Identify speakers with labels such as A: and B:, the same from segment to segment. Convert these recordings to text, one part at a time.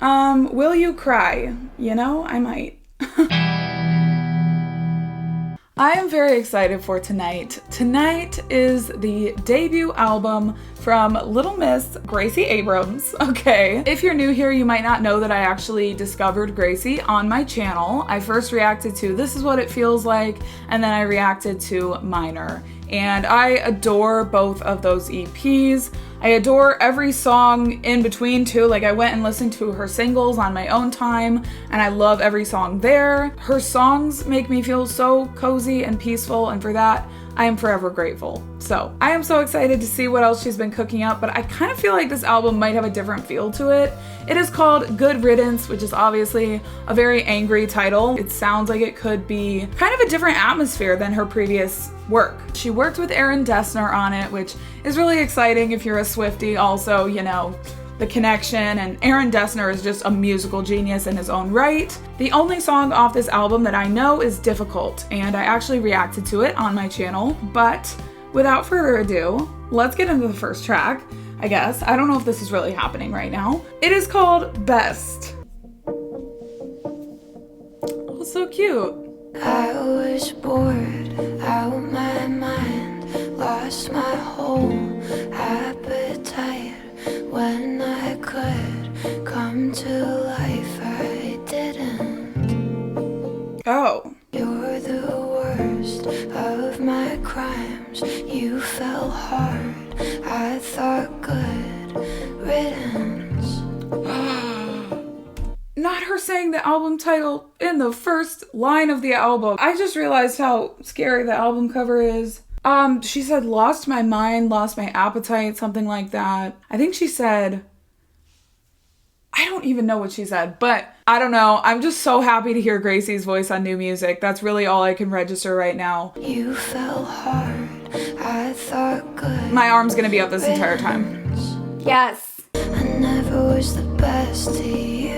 A: Will you cry? You know, I might. I am very excited for tonight. Tonight is the debut album from Little Miss Gracie Abrams. Okay, if you're new here, you might not know that I actually discovered Gracie on my channel. I first reacted to This Is What It Feels Like, and then I reacted to Minor. And I adore both of those EPs. I adore every song in between too. Like, I went and listened to her singles on my own time, and I love every song there. Her songs make me feel so cozy and peaceful, and for that, I am forever grateful. So I am so excited to see what else she's been cooking up, but I kind of feel like this album might have a different feel to it. It is called Good Riddance, which is obviously a very angry title. It sounds like it could be kind of a different atmosphere than her previous work. She worked with Aaron Dessner on it, which is really exciting if you're a Swiftie. Also, you know, the connection, and Aaron Dessner is just a musical genius in his own right. The only song off this album that I know is Difficult, and I actually reacted to it on my channel. But without further ado, let's get into the first track, I guess. I don't know if this is really happening right now. It is called Best. Oh, so cute.
B: I was bored out of my mind, lost my whole appetite. When I could come to life, I didn't.
A: Oh.
B: You're the worst of my crimes. You fell hard, I thought good riddance.
A: Not her saying the album title in the first line of the album. I just realized how scary the album cover is. She said, lost my mind, lost my appetite, something like that. I think she said, I don't even know what she said, but I don't know. I'm just so happy to hear Gracie's voice on new music. That's really all I can register right now.
B: You fell hard, I thought good.
A: My arm's gonna be up this entire time.
C: Yes.
B: I never was the best to you.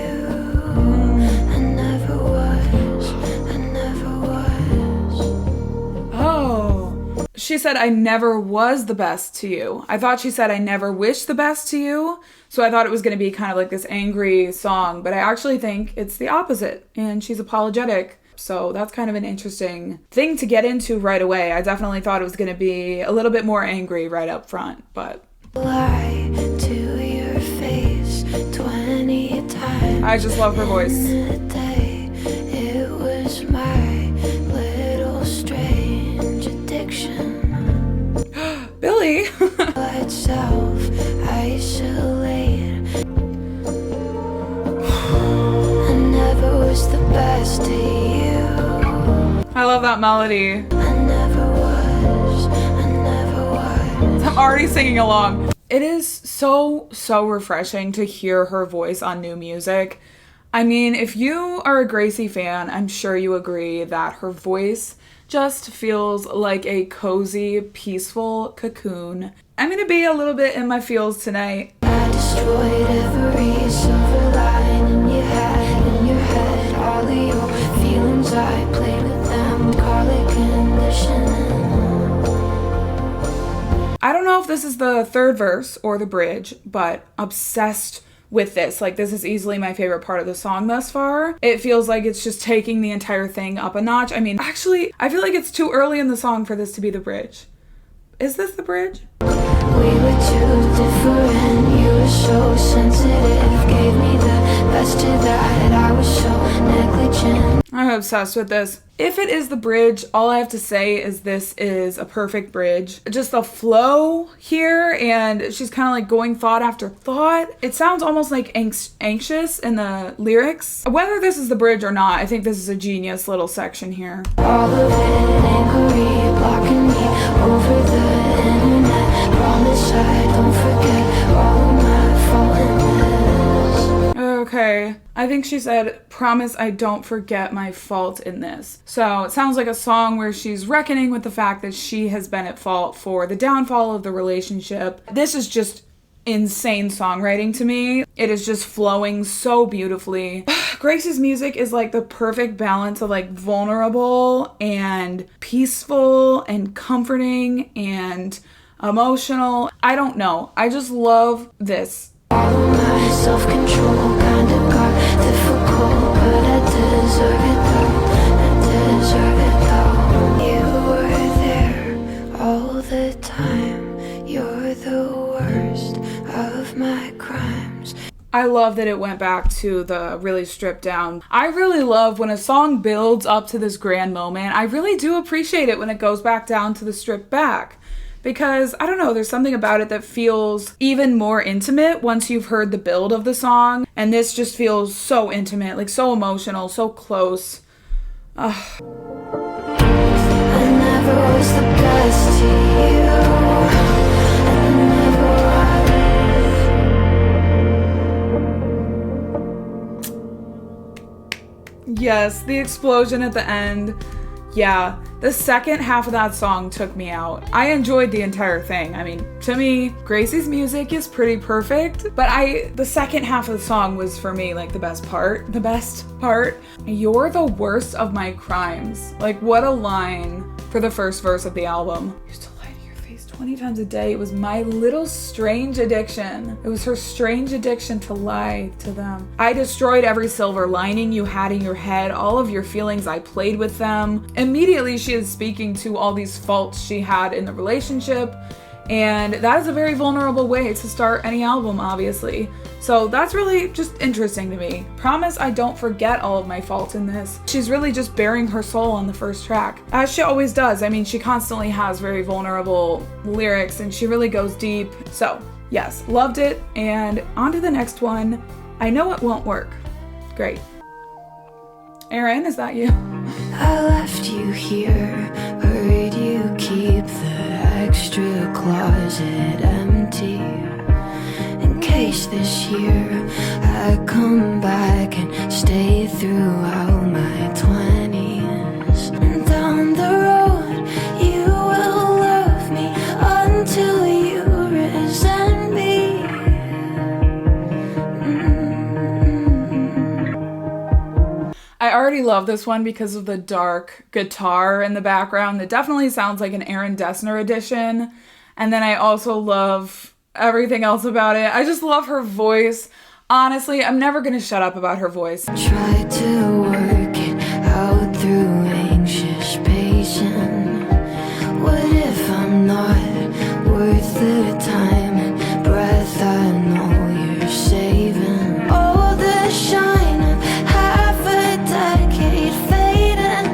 B: I never was.
A: Oh. She said, I never was the best to you. I thought she said, I never wish the best to you. So I thought it was going to be kind of like this angry song, but I actually think it's the opposite, and she's apologetic. So that's kind of an interesting thing to get into right away. I definitely thought it was going to be a little bit more angry right up front, but...
B: Lie to your face 20 times.
A: I just love her voice.
B: In a day, it was my little strange addiction.
A: Billy!
B: Let self-isolate. I never was the best to you.
A: I love that melody.
B: I never was.
A: I'm already singing along. It is so refreshing to hear her voice on new music. I mean, if you are a Gracie fan, I'm sure you agree that her voice just feels like a cozy, peaceful cocoon. I'm gonna be a little bit in my feels tonight.
B: I destroyed every silver lining you had in your head. All of your feelings, I played with them. Call it conditioning.
A: I don't know if this is the third verse or the bridge, but obsessed with this. Like, this is easily my favorite part of the song thus far. It feels like it's just taking the entire thing up a notch. I mean, actually, I feel like it's too early in the song for this to be the bridge. Is this the bridge?
B: We were too different. You were so sensitive. Gave me the best of that. I was so negligent.
A: I'm obsessed with this. If it is the bridge, all I have to say is this is a perfect bridge. Just the flow here, and she's kind of like going thought after thought. It sounds almost like anxious in the lyrics. Whether this is the bridge or not, I think this is a genius little section here.
B: All of it angry, blocking me over the internet. Promise I don't forget all of my fault in this.
A: Okay. I think she said, promise I don't forget my fault in this. So it sounds like a song where she's reckoning with the fact that she has been at fault for the downfall of the relationship. This is just insane songwriting to me. It is just flowing so beautifully. Gracie's music is like the perfect balance of like vulnerable and peaceful and comforting and emotional. I don't know. I just love this.
B: All of my self-control kind of
A: I love that it went back to the really stripped down. I really love when a song builds up to this grand moment. I really do appreciate it when it goes back down to the stripped back. Because, I don't know, there's something about it that feels even more intimate once you've heard the build of the song. And this just feels so intimate, like so emotional, so close. Ugh.
B: I never was the best to you, and I never was.
A: Yes, the explosion at the end. Yeah, the second half of that song took me out. I enjoyed the entire thing. I mean, to me, Gracie's music is pretty perfect, but the second half of the song was for me like the best part. The best part. You're the worst of my crimes. Like, what a line for the first verse of the album. Used to lie to your face 20 times a day. It was my little strange addiction. It was her strange addiction to lie to them. I destroyed every silver lining you had in your head, all of your feelings, I played with them. Immediately, she is speaking to all these faults she had in the relationship, and that is a very vulnerable way to start any album, obviously. So that's really just interesting to me. Promise I don't forget all of my faults in this. She's really just bearing her soul on the first track, as she always does. I mean, she constantly has very vulnerable lyrics, and she really goes deep. So, yes, loved it. And on to the next one. I Know It Won't Work. Great. Aaron, is that you?
B: I left you here, heard you keep the extra closet empty, in case this year I come back and stay throughout my 20s. And down the road you will love me until you resent me.
A: I already love this one because of the dark guitar in the background. It definitely sounds like an Aaron Dessner edition. And then I also love everything else about it. I just love her voice. Honestly, I'm never going to shut up about her voice.
B: Try to work it out through anxious pacing. What if I'm not worth the time and breath I know you're saving? All the shine of half a decade fading,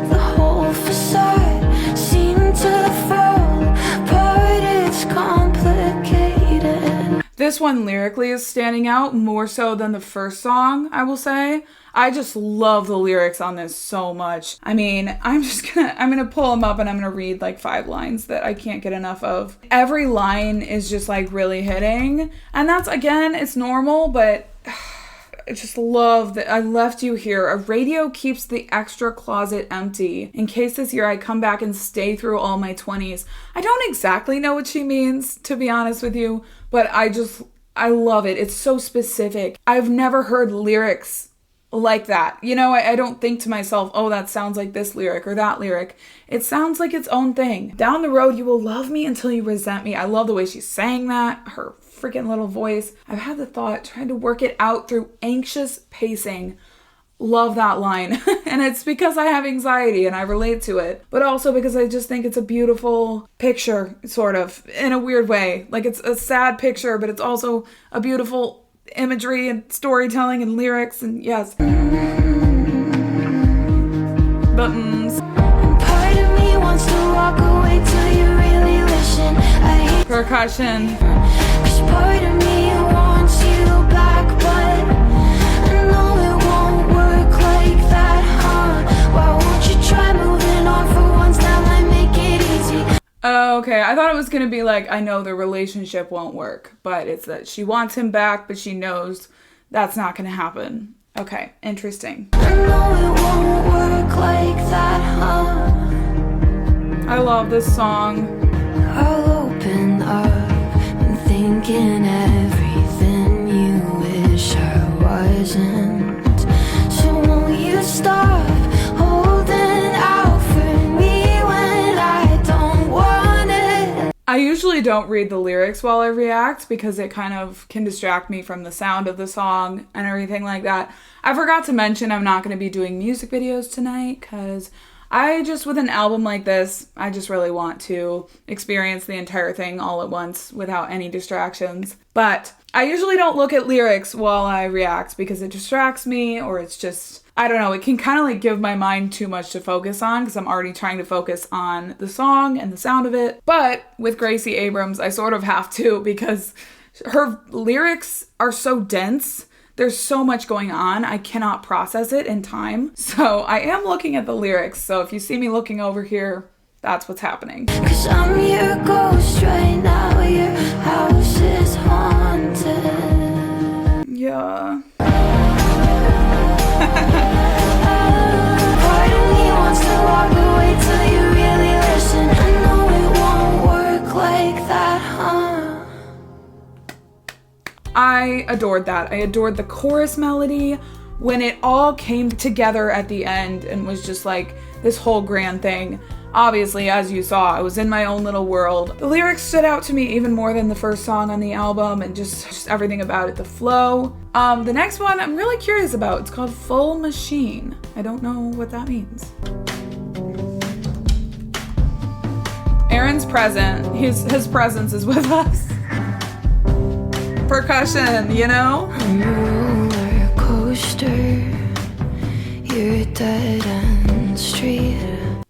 B: the whole facade seemed to fall apart. It's complicated.
A: This one lyrically is standing out more so than the first song, I will say. I just love the lyrics on this so much. I mean, I'm gonna pull them up and I'm gonna read like 5 lines that I can't get enough of. Every line is just like really hitting. And that's, again, it's normal, but I just love that I left you here. A radio keeps the extra closet empty. In case this year I come back and stay through all my 20s. I don't exactly know what she means, to be honest with you, but I love it. It's so specific. I've never heard lyrics like that. You know, I don't think to myself, oh, that sounds like this lyric or that lyric. It sounds like its own thing. Down the road, you will love me until you resent me. I love the way she's saying that. Her freaking little voice. I've had the thought, trying to work it out through anxious pacing. Love that line. And it's because I have anxiety and I relate to it, but also because I just think it's a beautiful picture, sort of, in a weird way. Like, it's a sad picture, but it's also a beautiful imagery and storytelling and lyrics, and yes. Buttons.
B: Part of me wants to walk away till you really listen. I hate
A: Percussion.
B: 'cause part of me wants you back, but I know it won't work like that, huh? Why won't you try moving on for once? That might make it easy.
A: Oh, okay. I thought it was gonna be like, I know the relationship won't work, but it's that she wants him back, but she knows that's not gonna happen. Okay, interesting.
B: I know it won't work like that, huh?
A: I love this song.
B: I'll open up and thinking everything you wish I wasn't. So won't you stop holding out for me when I don't want it?
A: I usually don't read the lyrics while I react because it kind of can distract me from the sound of the song and everything like that. I forgot to mention I'm not going to be doing music videos tonight because with an album like this, I just really want to experience the entire thing all at once without any distractions. But I usually don't look at lyrics while I react because it distracts me, or it's just, I don't know, it can kind of like give my mind too much to focus on because I'm already trying to focus on the song and the sound of it. But with Gracie Abrams, I sort of have to because her lyrics are so dense. There's so much going on. I cannot process it in time. So I am looking at the lyrics. So if you see me looking over here, that's what's happening.
B: 'Cause I'm your ghost right now. Your house is haunted.
A: Yeah.
B: Part of me wants to walk away till you really listen. I know it won't work like that, huh?
A: I adored that. I adored the chorus melody when it all came together at the end and was just like this whole grand thing. Obviously, as you saw, I was in my own little world. The lyrics stood out to me even more than the first song on the album, and just everything about it, the flow. The next one I'm really curious about. It's called Full Machine. I don't know what that means. Aaron's present. His presence is with us. Percussion, you know?
B: Roller coaster, you're dead end street.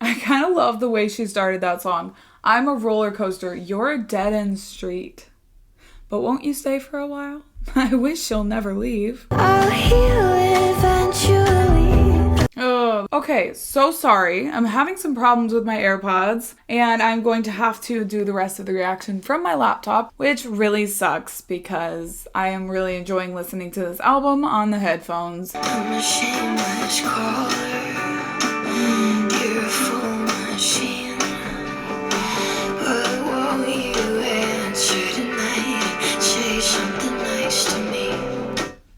A: I kind of love the way she started that song. I'm a roller coaster, you're a dead-end street. But won't you stay for a while? I wish you'll never leave.
B: I'll heal eventually.
A: Oh, okay, so sorry. I'm having some problems with my AirPods, and I'm going to have to do the rest of the reaction from my laptop, which really sucks because I am really enjoying listening to this album on the headphones.
B: I'm a shameless caller. You're a full machine. But won't you answer tonight? Say something nice to me.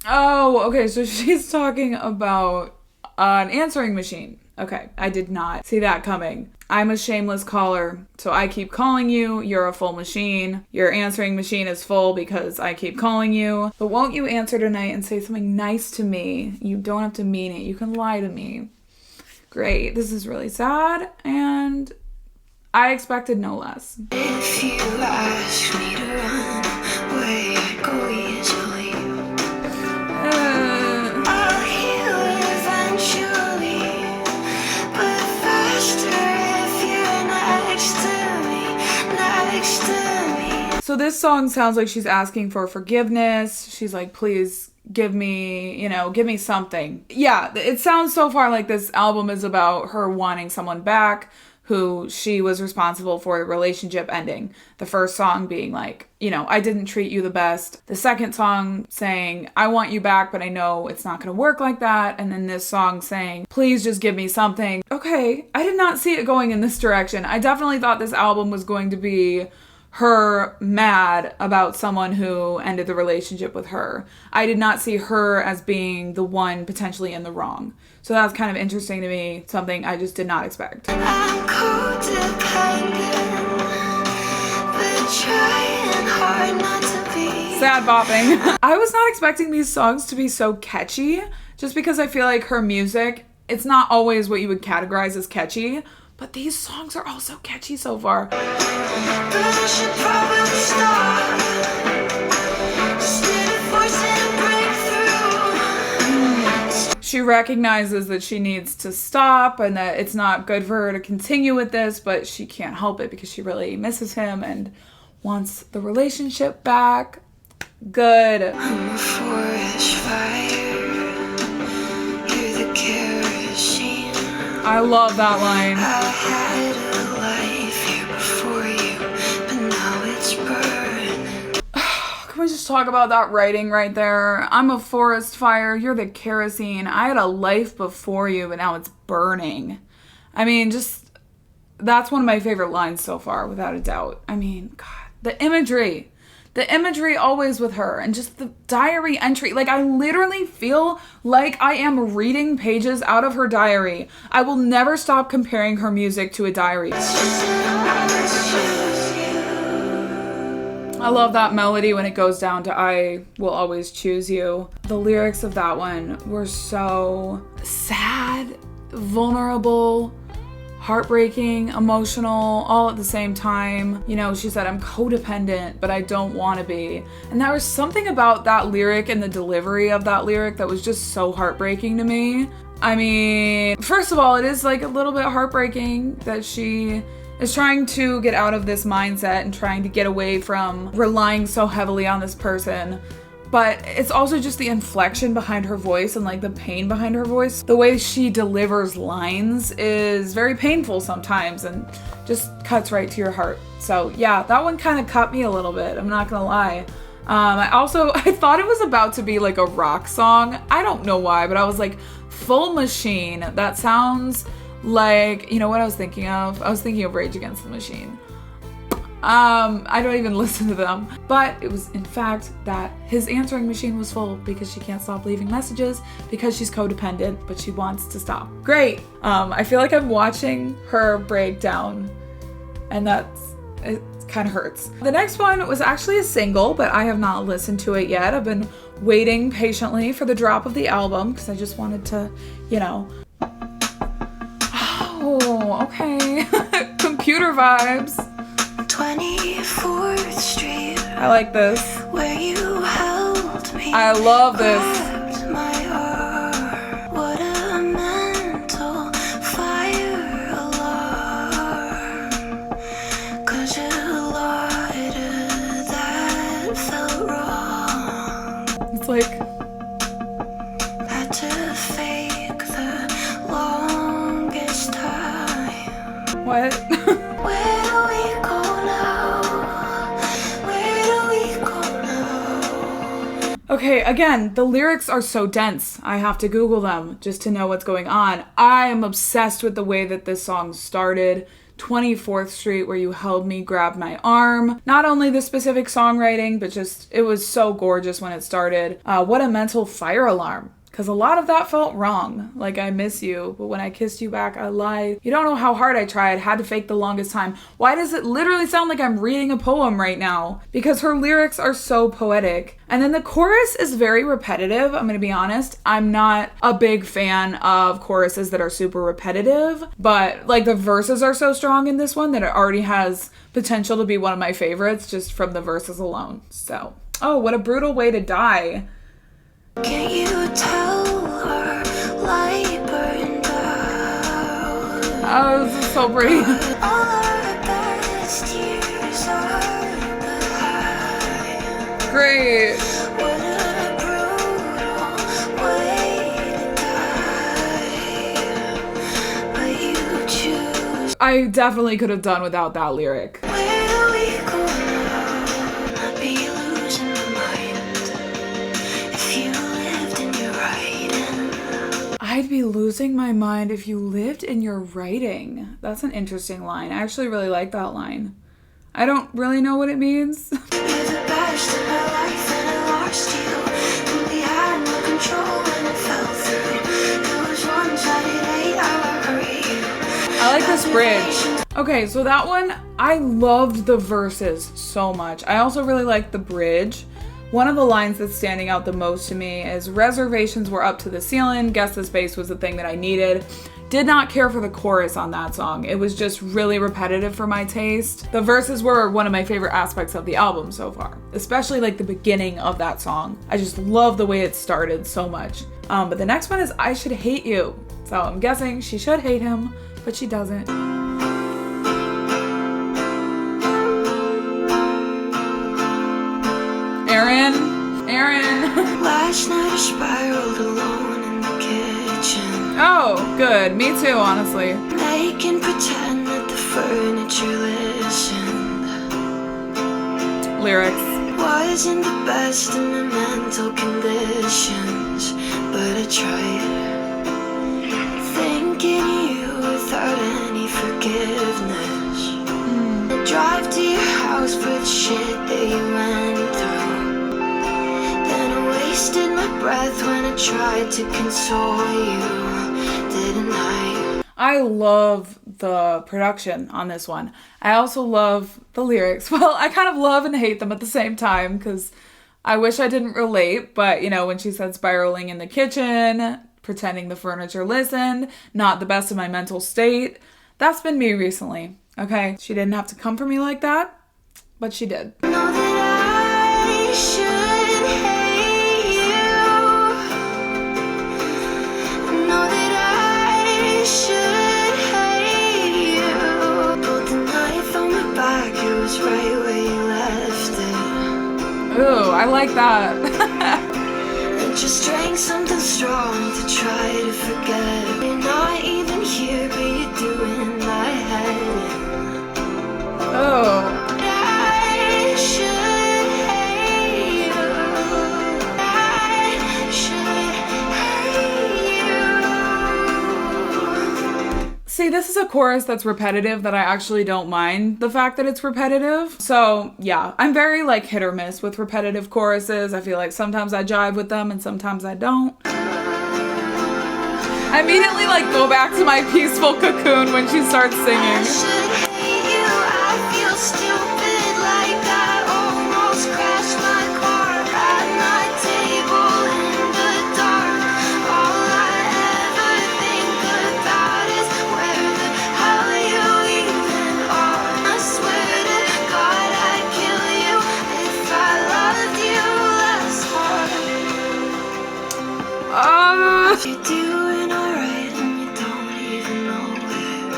A: Oh, okay, so she's talking about an answering machine. Okay, I did not see that coming. I'm a shameless caller, so I keep calling you. You're a full machine. Your answering machine is full because I keep calling you. But won't you answer tonight and say something nice to me? You don't have to mean it. You can lie to me. Great. This is really sad, and I expected no less.
B: If you ask me to run away, I'd go easily. I'll heal eventually, but faster if you're next to me.
A: So this song sounds like she's asking for forgiveness. She's like, please give me something. Yeah, it sounds so far like this album is about her wanting someone back who she was responsible for the relationship ending. The first song being like, I didn't treat you the best. The second song saying, I want you back, but I know it's not going to work like that. And then this song saying, please just give me something. Okay, I did not see it going in this direction. I definitely thought this album was going to be her mad about someone who ended the relationship with her. I did not see her as being the one potentially in the wrong. So that's kind of interesting to me, something I just did not expect.
B: I'm codependent, but trying hard not to be.
A: Sad bopping. I was not expecting these songs to be so catchy, just because I feel like her music, it's not always what you would categorize as catchy, but these songs are all so catchy so far.
B: But I should probably stop. Instead of forcing a breakthrough.
A: She recognizes that she needs to stop and that it's not good for her to continue with this, but she can't help it because she really misses him and wants the relationship back. Good.
B: I'm a forest fire. You're the kerosene.
A: I love that line.
B: I had a life here before you, but now it's burned.
A: Can we just talk about that writing right there? I'm a forest fire, you're the kerosene. I had a life before you, but now it's burning. I mean, that's one of my favorite lines so far, without a doubt. I mean, God, the imagery always with her, and just the diary entry. Like, I literally feel like I am reading pages out of her diary. I will never stop comparing her music to a diary. I love that melody when it goes down to I will always choose you. The lyrics of that one were so sad, vulnerable, heartbreaking, emotional, all at the same time. You know, she said, I'm codependent, but I don't want to be. And there was something about that lyric and the delivery of that lyric that was just so heartbreaking to me. I mean, first of all, it is like a little bit heartbreaking that she is trying to get out of this mindset and trying to get away from relying so heavily on this person. But it's also just the inflection behind her voice and like the pain behind her voice. The way she delivers lines is very painful sometimes and just cuts right to your heart. So yeah, that one kind of cut me a little bit, I'm not gonna lie. I thought it was about to be like a rock song. I don't know why, but I was like, Full Machine. That sounds like, you know what I was thinking of? I was thinking of Rage Against the Machine. I don't even listen to them, but it was in fact that his answering machine was full because she can't stop leaving messages because she's codependent, but she wants to stop. Great. I feel like I'm watching her break down, and it kind of hurts. The next one was actually a single, but I have not listened to it yet. I've been waiting patiently for the drop of the album because I just wanted to, you know. Oh, okay. Computer vibes.
B: 24th Street.
A: I like this.
B: Where you held me.
A: I love this.
B: My arm. What a mental fire alarm. 'Cause you lighted that felt wrong.
A: It's like
B: had to fake the longest time.
A: what?
B: Where do we go now? Where do we go now?
A: Okay, again, the lyrics are so dense. I have to Google them just to know what's going on. I am obsessed with the way that this song started. 24th Street, where you held me, grabbed my arm. Not only the specific songwriting, but just, it was so gorgeous when it started. What a mental fire alarm. Because a lot of that felt wrong. Like, I miss you, but when I kissed you back, I lied. You don't know how hard I tried, had to fake the longest time. Why does it literally sound like I'm reading a poem right now? Because her lyrics are so poetic. And then the chorus is very repetitive, I'm gonna be honest. I'm not a big fan of choruses that are super repetitive, but like the verses are so strong in this one that it already has potential to be one of my favorites just from the verses alone. So, oh, what a brutal way to die.
B: Can't you tell our light burned out?
A: Oh, this is so pretty.
B: All our best years are behind.
A: Great.
B: What a brutal way to die. But you choose.
A: I definitely could have done without that lyric.
B: Where do we go now? I'd be losing my mind if you lived in your writing.
A: I'd be losing my mind if you lived in your writing. That's an interesting line. I actually really like that line. I don't really know what it means.
B: You're the best in my life and I lost you. And we had no control when it fell through. It was one-sided 8-hour you.
A: I like this bridge. Okay, so that one, I loved the verses so much. I also really liked the bridge. One of the lines that's standing out the most to me is, reservations were up to the ceiling, guess the space was the thing that I needed. Did not care for the chorus on that song. It was just really repetitive for my taste. The verses were one of my favorite aspects of the album so far, especially like the beginning of that song. I just love the way it started so much. But the next one is I Should Hate You. So I'm guessing she should hate him, but she doesn't. Aaron.
B: Last night I spiraled alone in the kitchen.
A: Oh, good. Me too, honestly.
B: Making pretend that the furniture listened.
A: Lyrics.
B: Wasn't the best in the mental conditions, but I tried. Thinking of you without any forgiveness. I drive to your house for the shit that you went through. Then I wasted my breath when I tried to console you, didn't I?
A: I love the production on this one. I also love the lyrics. Well, I kind of love and hate them at the same time because I wish I didn't relate, but you know, when she said spiraling in the kitchen, pretending the furniture listened, not the best of my mental state, That's been me recently, okay? She didn't have to come for me like that, but she did.
B: Know that I should hate you. Know that I should hate you. Pulled the knife on my back, it was right where you left it.
A: Ooh, I like that.
B: And just drank something strong to try to forget. You're not even here, but you're doing my head in.
A: Oh.
B: I should hate you. I should hate you.
A: See, this is a chorus that's repetitive that I actually don't mind the fact that it's repetitive. So yeah, I'm very like hit or miss with repetitive choruses. I feel like sometimes I jive with them and sometimes I don't. I immediately like go back to my peaceful cocoon when she starts
B: I
A: singing.
B: should hate you. I feel stupid like I almost crashed my car at my table in the dark. All I ever think about is where the hell you even are. I swear to God I'd kill you if I loved you less hard. You're doing alright and you don't even know it.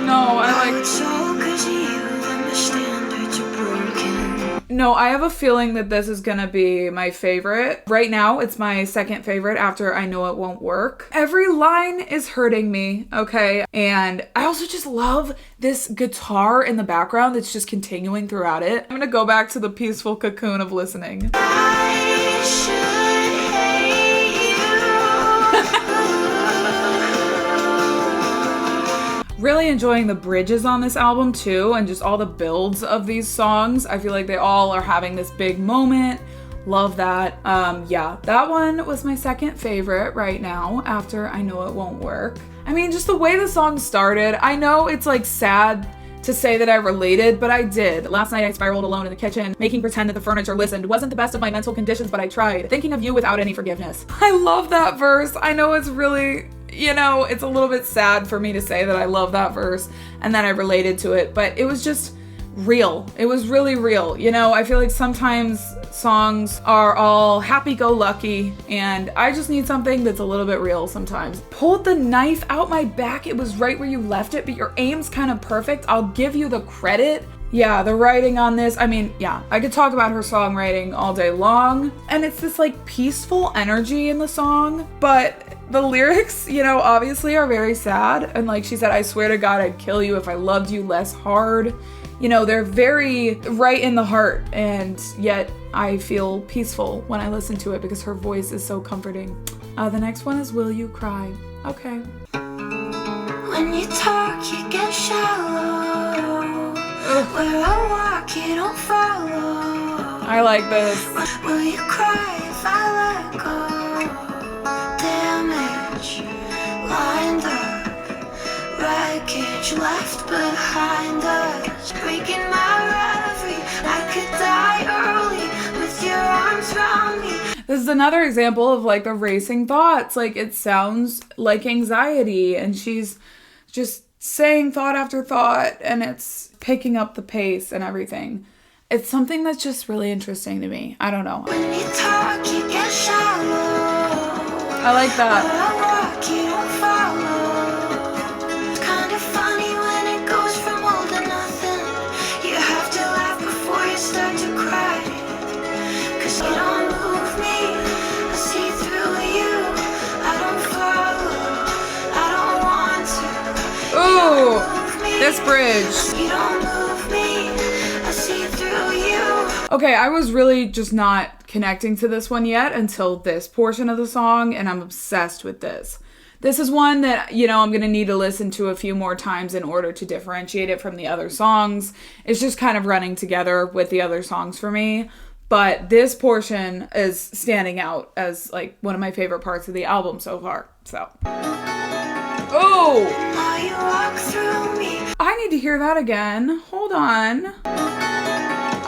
A: No, I like.
B: It's all 'cause of you that my standards are broken.
A: No, I have a feeling that this is gonna be my favorite. Right now, it's my second favorite after I Know It Won't Work. Every line is hurting me, okay? And I also just love this guitar in the background that's just continuing throughout it. I'm gonna go back to the peaceful cocoon of listening.
B: I should hate you.
A: Really enjoying the bridges on this album too, and just all the builds of these songs. I feel like they all are having this big moment. Love that. Yeah, that one was my second favorite right now after I Know It Won't Work. I mean, just the way the song started, I know it's like sad to say that I related, but I did. Last night I spiraled alone in the kitchen, making pretend that the furniture listened. Wasn't the best of my mental conditions, but I tried. Thinking of you without any forgiveness. I love that verse. I know it's really, you know, it's a little bit sad for me to say that I love that verse and that I related to it, but it was just real. It was really real. You know, I feel like sometimes songs are all happy-go-lucky and I just need something that's a little bit real sometimes. Pulled the knife out my back. It was right where you left it, but your aim's kind of perfect. I'll give you the credit. Yeah, the writing on this, I mean, yeah, I could talk about her songwriting all day long. And it's this like peaceful energy in the song, but the lyrics, you know, obviously are very sad. And like she said, I swear to God, I'd kill you if I loved you less hard. You know, they're very right in the heart, and yet I feel peaceful when I listen to it because her voice is so comforting. The next one is Will You Cry? Okay.
B: When you talk, you get shallow. Where I walk, you don't follow.
A: I like this.
B: Will you cry if I let go? Damage, lined up, wreckage left behind us. Breaking my reverie, I could die early with your arms around me.
A: This is another example of like the racing thoughts. Like it sounds like anxiety and she's just saying thought after thought and it's picking up the pace and everything. It's something that's just really interesting to me. I don't know.
B: When you talk, you get shallow.
A: I like that.
B: Where I walk, you don't follow. It's kind of funny when it goes from all to nothing. You have to laugh before you start to cry. 'Cause you don't move me, I see through you. I don't follow, I don't want to.
A: Ooh,
B: Move me,
A: this bridge.
B: you don't move me, I see through you.
A: Okay, I was really just not connecting to this one yet until this portion of the song, and I'm obsessed with this. This is one that, you know, I'm going to need to listen to a few more times in order to differentiate it from the other songs. It's just kind of running together with the other songs for me. But this portion is standing out as like one of my favorite parts of the album so far. So. Oh!
B: Now you walk through me.
A: I need to hear that again. Hold on.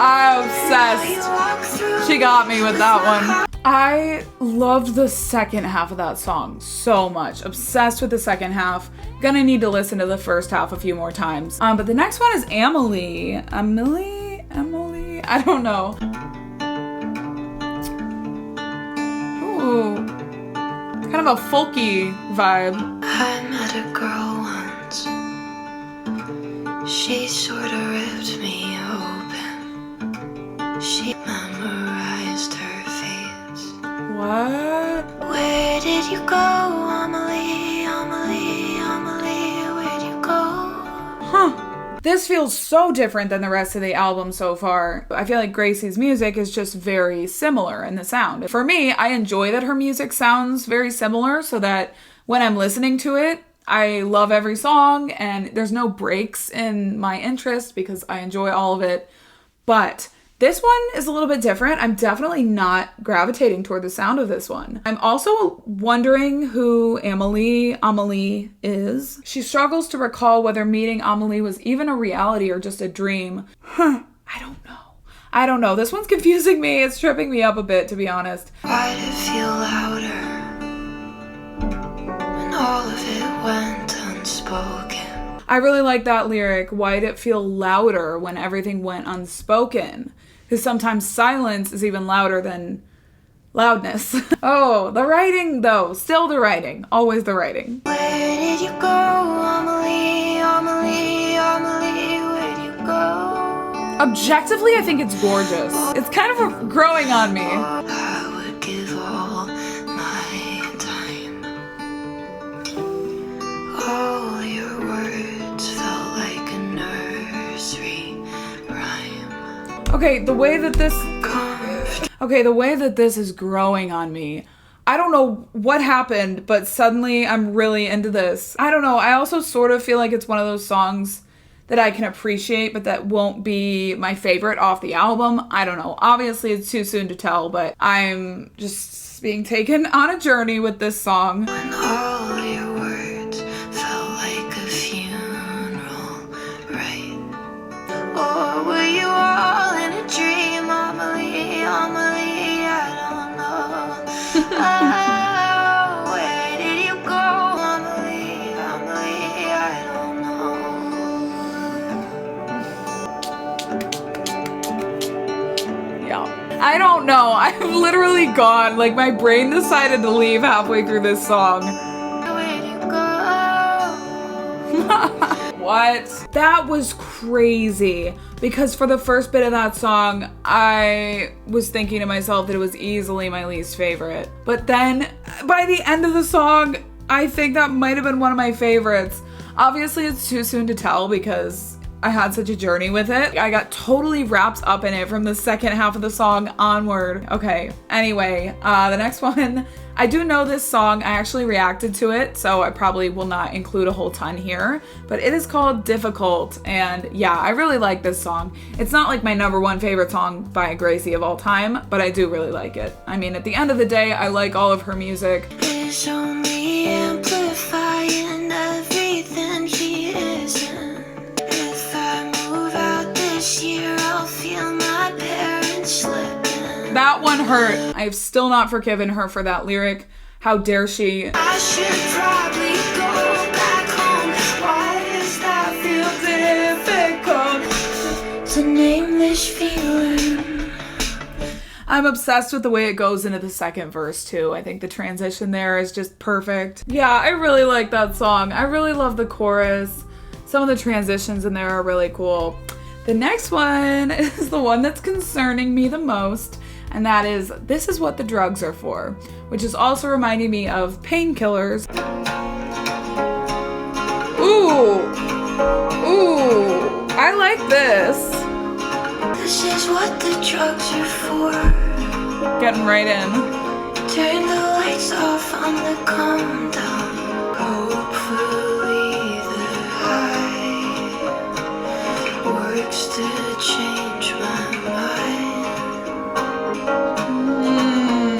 A: I'm obsessed. She got me with that one. I loved the second half of that song so much. Obsessed with the second half. Gonna need to listen to the first half a few more times. But the next one is Amelie. Amelie? I don't know. Ooh. Kind of a folky vibe.
B: I met a girl once. She sort of ripped me open. She memorized her face.
A: What?
B: Where did you go, Amelie? Amelie, where'd you go?
A: Huh. This feels so different than the rest of the album so far. I feel like Gracie's music is just very similar in the sound. For me, I enjoy that her music sounds very similar so that when I'm listening to it, I love every song and there's no breaks in my interest because I enjoy all of it. But this one is a little bit different. I'm definitely not gravitating toward the sound of this one. I'm also wondering who Amelie is. She struggles to recall whether meeting Amelie was even a reality or just a dream. I don't know. This one's confusing me. It's tripping me up a bit, to be honest.
B: Why'd it feel louder when all of it went unspoken?
A: I really like that lyric. Why'd it feel louder when everything went unspoken? Because sometimes silence is even louder than loudness. Oh, the writing though. Still the writing. Always the writing.
B: Where did you go, Amelie, where'd you go?
A: Objectively, I think it's gorgeous. It's kind of growing on me.
B: I would give all my time. All your words felt like a nursery rhyme.
A: Okay, the way that this is growing on me. I don't know what happened, but suddenly I'm really into this. I don't know. I also sort of feel like it's one of those songs that I can appreciate, but that won't be my favorite off the album. I don't know. Obviously, it's too soon to tell, but I'm just being taken on a journey with this song.
B: When all your words felt like a funeral, right? Or were you all in a dream, Amelie, I don't know. Oh, where did you go, Amelie, I don't know.
A: Yeah. I don't know. I'm literally gone. Like, my brain decided to leave halfway through this song.
B: Where'd you go?
A: What? That was crazy. Because for the first bit of that song, I was thinking to myself that it was easily my least favorite. But then, by the end of the song, I think that might have been one of my favorites. Obviously, it's too soon to tell because I had such a journey with it. I got totally wrapped up in it from the second half of the song onward. Okay, anyway, the next one, I do know this song. I actually reacted to it, so I probably will not include a whole ton here, but it is called Difficult, and yeah, I really like this song. It's not like my number one favorite song by Gracie of all time, but I do really like it. I mean, at the end of the day, I like all of her music.
B: It's only amplifying everything she isn't. If I move out this year, I'll feel my parents slipping.
A: That one hurt. I have still not forgiven her for that lyric. How dare she?
B: I should probably go back home. Why does that feel difficult to name this feeling?
A: I'm obsessed with the way it goes into the second verse too. I think the transition there is just perfect. Yeah, I really like that song. I really love the chorus. Some of the transitions in there are really cool. The next one is the one that's concerning me the most, and that is This Is What the Drugs Are For, which is also reminding me of Painkillers. Ooh, I like this.
B: This is what the drugs are for.
A: Getting right in.
B: Turn the lights off on the calm down. Hopefully the high works to change my mind.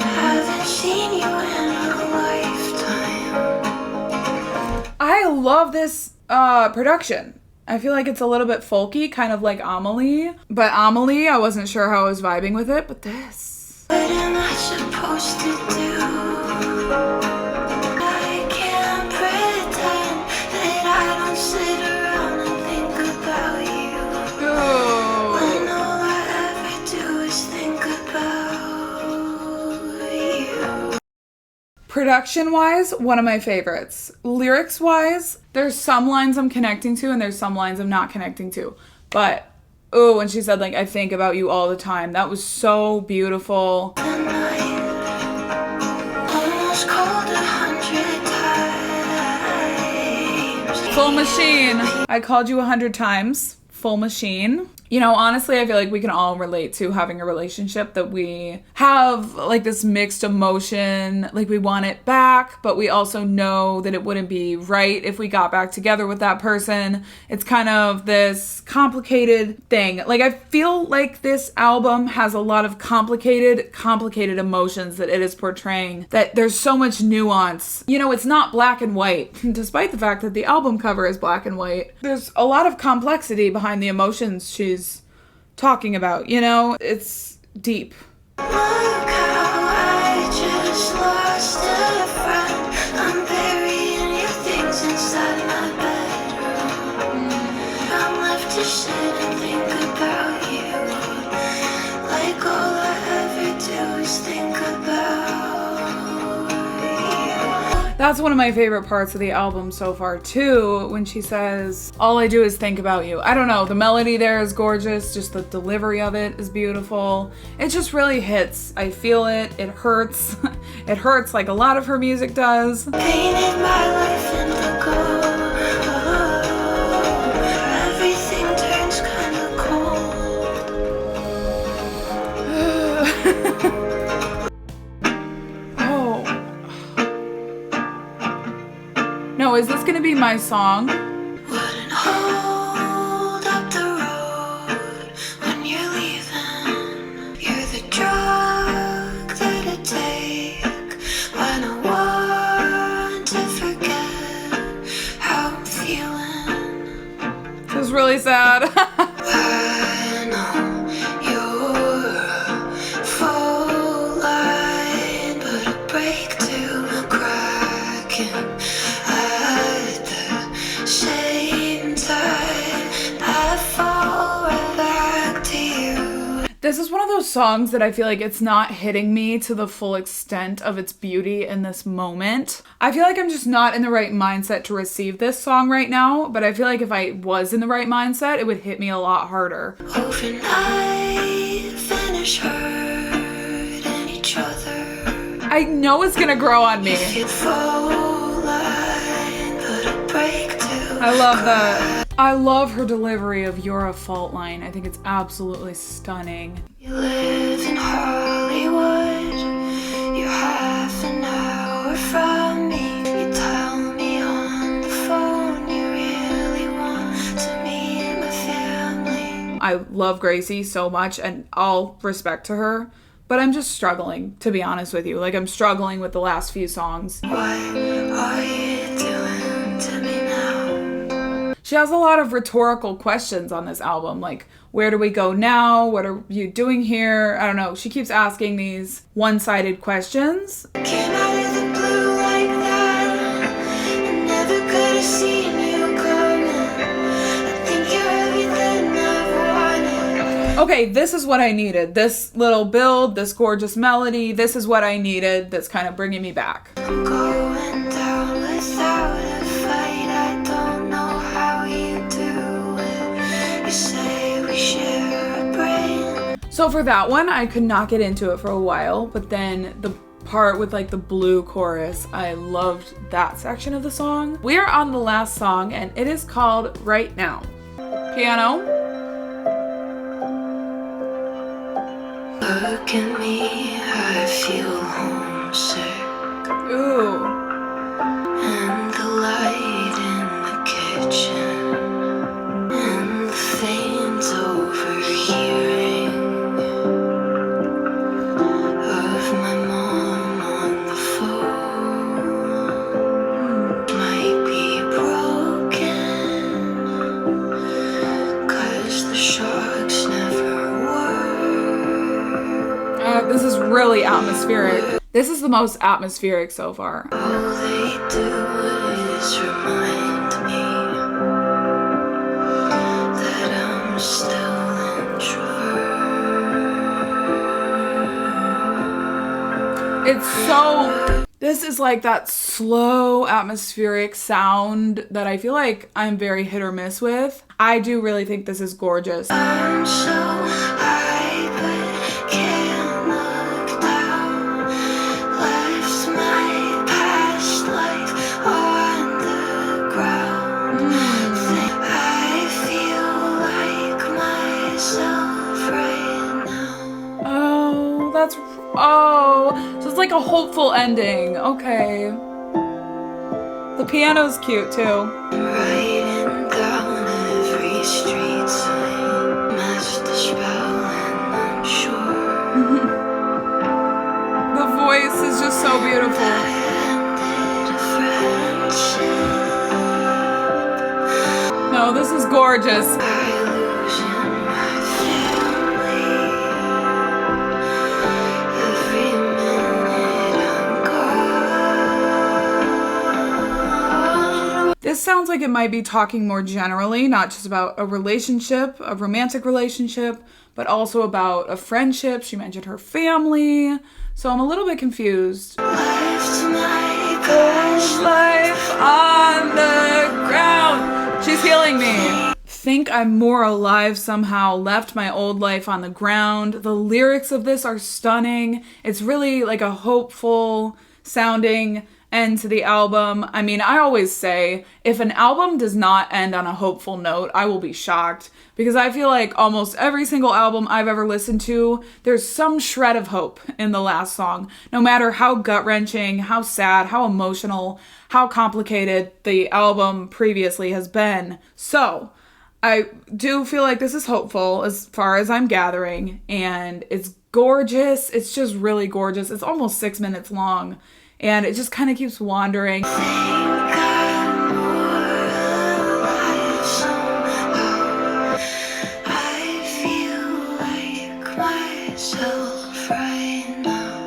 B: Haven't seen you in a lifetime.
A: I love this production. I feel like it's a little bit folky, kind of like Amelie. But Amelie, I wasn't sure how I was vibing with it, but this.
B: What am I supposed to do? I can't pretend that I don't sit around and think about you.
A: Ooh.
B: When all I ever do is think about you.
A: Production-wise, one of my favorites. Lyrics-wise, there's some lines I'm connecting to and there's some lines I'm not connecting to. But, oh, when she said, like, I think about you all the time, that was so beautiful.
B: The night almost called 100 times.
A: Full machine. I called you 100 times. Full machine. You know, honestly, I feel like we can all relate to having a relationship that we have like this mixed emotion, like we want it back, but we also know that it wouldn't be right if we got back together with that person. It's kind of this complicated thing. Like, I feel like this album has a lot of complicated emotions that it is portraying, that there's so much nuance. You know, it's not black and white, despite the fact that the album cover is black and white. There's a lot of complexity behind the emotions she's talking about, you know? It's deep.
B: Look how I just lost a friend. I'm burying your things inside my bedroom. I'm left to sit and think about you. Like all I ever do is think about you.
A: That's one of my favorite parts of the album so far too, when she says, all I do is think about you. I don't know, the melody there is gorgeous, just the delivery of it is beautiful. It just really hits. I feel it, it hurts. It hurts like a lot of her music does.
B: Painted my life indigo. Everything turns kinda cold.
A: No, is this gonna be my song?
B: Wouldn't hold up the road when you're leaving. You're the drug that I take when I want to forget how I'm feeling.
A: This is really sad.
B: I know you're a full line, but a break to cracking. At the same time, I fall right back to you.
A: This is one of those songs that I feel like it's not hitting me to the full extent of its beauty in this moment. I feel like I'm just not in the right mindset to receive this song right now, but I feel like if I was in the right mindset, it would hit me a lot harder.
B: Overnight, finish hurting each other.
A: I know it's gonna grow on me.
B: You'd fall line, but a break to
A: I love that. I love her delivery of "You're a Fault Line." I think it's absolutely stunning.
B: You live in Hollywood. You're half an hour from me. You tell me on the phone you really want to meet my family.
A: I love Gracie so much, and all respect to her, but I'm just struggling, to be honest with you. Like, I'm struggling with the last few songs.
B: What are you doing to me now?
A: She has a lot of rhetorical questions on this album, like, where do we go now? What are you doing here? I don't know. She keeps asking these one-sided questions.
B: Came out of the blue like that. I never could have seen you coming. I think you're everything I've wanted.
A: Okay, this is what I needed. This little build, this gorgeous melody, this is what I needed that's kind of bringing me back.
B: I'm going down without a fight. I don't know how you do it. You say we share a brain.
A: So for that one, I could not get into it for a while, but then the part with like the blue chorus, I loved that section of the song. We are on the last song, and it is called Right Now. Piano.
B: Look at me, I feel homesick.
A: Ooh.
B: And the light in the kitchen, and the faint overhearing of my mom on the phone might be broken,
A: atmospheric. This is the most atmospheric so far.
B: All they do is remind me that I'm still introvert.
A: It's so, this is like that slow atmospheric sound that I feel like I'm very hit or miss with. I do really think this is gorgeous.
B: I'm so high but can't look down. Left my past life on the ground. I feel like myself right now.
A: Oh, that's, oh, so it's like a hopeful ending. Okay. The piano's cute too.
B: Writing down every street sign, master spell and I'm sure
A: The voice is just so beautiful.
B: I ended a friendship
A: No, this is gorgeous.
B: by losing my family. Every minute I'm gone.
A: This sounds like it might be talking more generally, not just about a relationship, a romantic relationship, but also about a friendship. She mentioned her family. So I'm a little bit confused.
B: Left my past
A: Life on the ground. She's healing me. Think I'm more alive somehow. Left my old life on the ground. The lyrics of this are stunning. It's really like a hopeful sounding end to the album. I mean, I always say if an album does not end on a hopeful note, I will be shocked, because I feel like almost every single album I've ever listened to, there's some shred of hope in the last song, no matter how gut-wrenching, how sad, how emotional, how complicated the album previously has been. So I do feel like this is hopeful as far as I'm gathering, and it's gorgeous. It's just really gorgeous. It's almost 6 minutes long, and it just kind of keeps wandering.
B: think I'm more alive somehow. I feel like myself right now.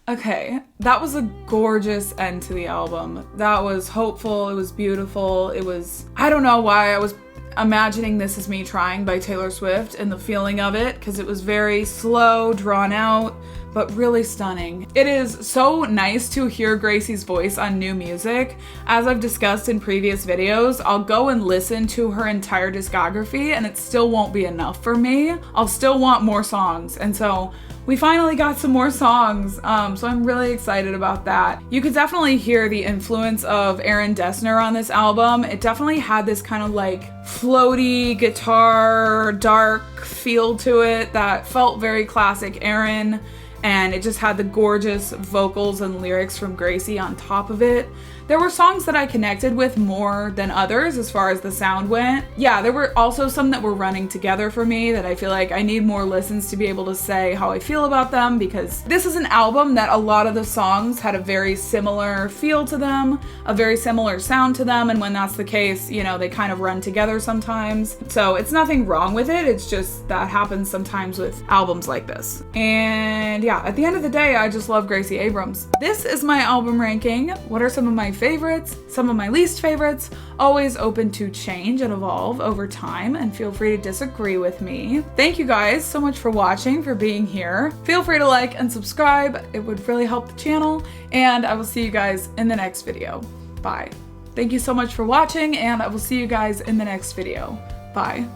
A: Okay, that was a gorgeous end to the album. That was hopeful, it was beautiful, it was, I don't know why I was imagining This Is Me Trying by Taylor Swift and the feeling of it, because it was very slow, drawn out, but really stunning. It is so nice to hear Gracie's voice on new music. As I've discussed in previous videos, I'll go and listen to her entire discography and it still won't be enough for me. I'll still want more songs, and so we finally got some more songs, so I'm really excited about that. You could definitely hear the influence of Aaron Dessner on this album. It definitely had this kind of like floaty guitar, dark feel to it that felt very classic Aaron, and it just had the gorgeous vocals and lyrics from Gracie on top of it. There were songs that I connected with more than others as far as the sound went. Yeah, there were also some that were running together for me that I feel like I need more listens to be able to say how I feel about them, because this is an album that a lot of the songs had a very similar feel to them, a very similar sound to them, and when that's the case, you know, they kind of run together sometimes. So it's nothing wrong with it, it's just that happens sometimes with albums like this. And yeah, at the end of the day, I just love Gracie Abrams. This is my album ranking. What are some of my favorites, some of my least favorites? Always open to change and evolve over time, and feel free to disagree with me. Thank you guys so much for watching, for being here. Feel free to like and subscribe. It would really help the channel, and I will see you guys in the next video. Bye. Thank you so much for watching, and I will see you guys in the next video. Bye.